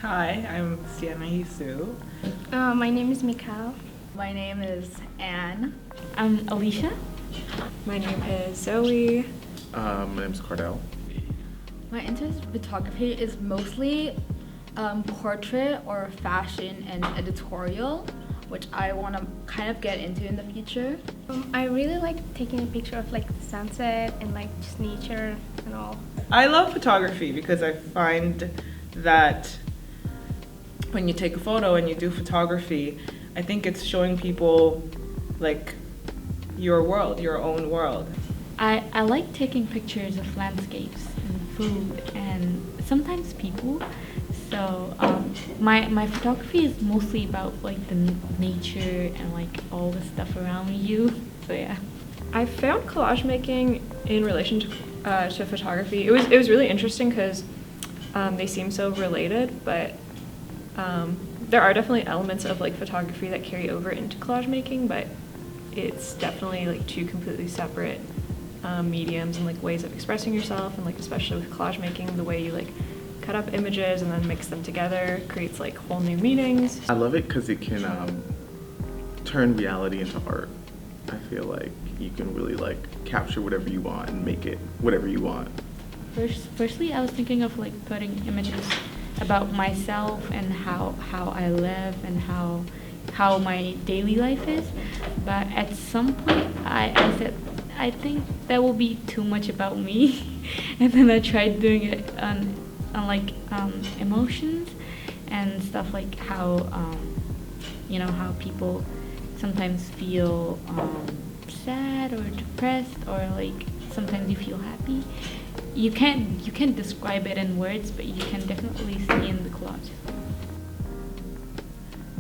Hi, I'm Sienna Hisu. My name is Mikal. My name is Anne. I'm Alicia. My name is Zoe. My name's Cardell. My interest in photography is mostly portrait or fashion and editorial, which I want to kind of get into in the future. I really like taking a picture of like the sunset and like just nature and all. I love photography because I find that when you take a photo and you do photography, I think it's showing people like your world, your own world. I like taking pictures of landscapes and food and sometimes people. So my photography is mostly about like the nature and like all the stuff around you. So yeah. I found collage making in relation to photography. It was really interesting because they seem so related, but there are definitely elements of like photography that carry over into collage making, but it's definitely like two completely separate mediums and like ways of expressing yourself, and like especially with collage making, the way you like cut up images and then mix them together creates like whole new meanings. I love it because it can turn reality into art. I feel like you can really like capture whatever you want and make it whatever you want. Firstly, I was thinking of like putting images about myself and how I live and how my daily life is. But at some point, I said, I think that will be too much about me. And then I tried doing it on like emotions and stuff, like how how people sometimes feel sad or depressed, or like sometimes you feel happy. You can't describe it in words, but you can definitely see in the collage.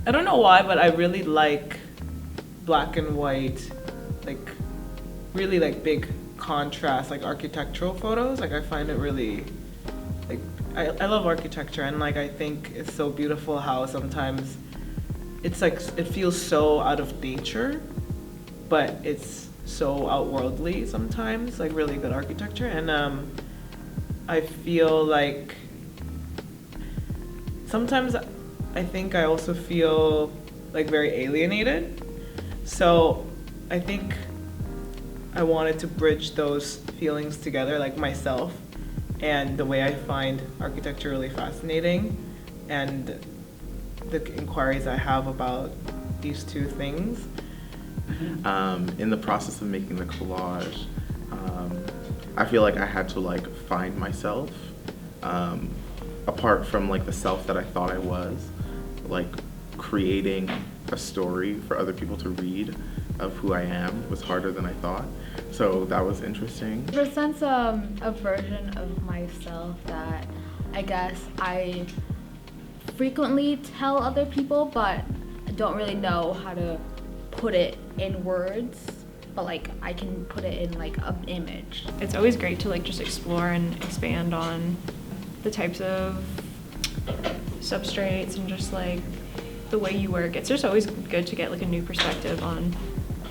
I don't know why, but I really like black and white, like really like big contrast, like architectural photos. Like I find it really, like I love architecture, and like I think it's so beautiful how sometimes it's like it feels so out of nature, but it's so outworldly sometimes, like really good architecture. And I feel like sometimes I think I also feel like very alienated. So I think I wanted to bridge those feelings together, like myself and the way I find architecture really fascinating, and the inquiries I have about these two things. In the process of making the collage, I feel like I had to like find myself apart from like the self that I thought I was, like creating a story for other people to read of who I am was harder than I thought. So that was interesting. It presents a version of myself that I guess I frequently tell other people, but I don't really know how to put it in words, but like I can put it in like an image. It's always great to like just explore and expand on the types of substrates and just like the way you work. It's just always good to get like a new perspective on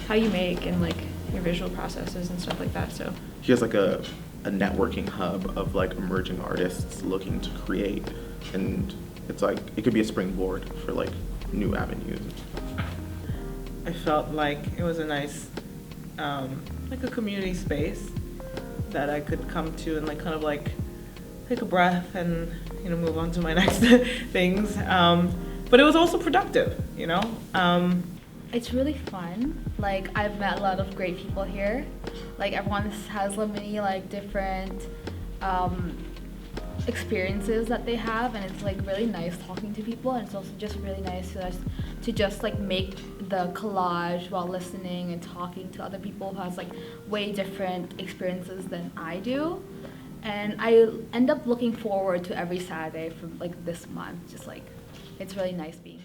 how you make and like your visual processes and stuff like that. So He has like a networking hub of like emerging artists looking to create, and it's like it could be a springboard for like new avenues. I felt like it was a nice, like a community space that I could come to and like kind of like take a breath and move on to my next things. But it was also productive, It's really fun. Like I've met a lot of great people here. Like everyone has so many like different experiences that they have, and it's like really nice talking to people, and it's also just really nice to just like make the collage while listening and talking to other people who has like way different experiences than I do. And I end up looking forward to every Saturday for like this month. Just like it's really nice being here.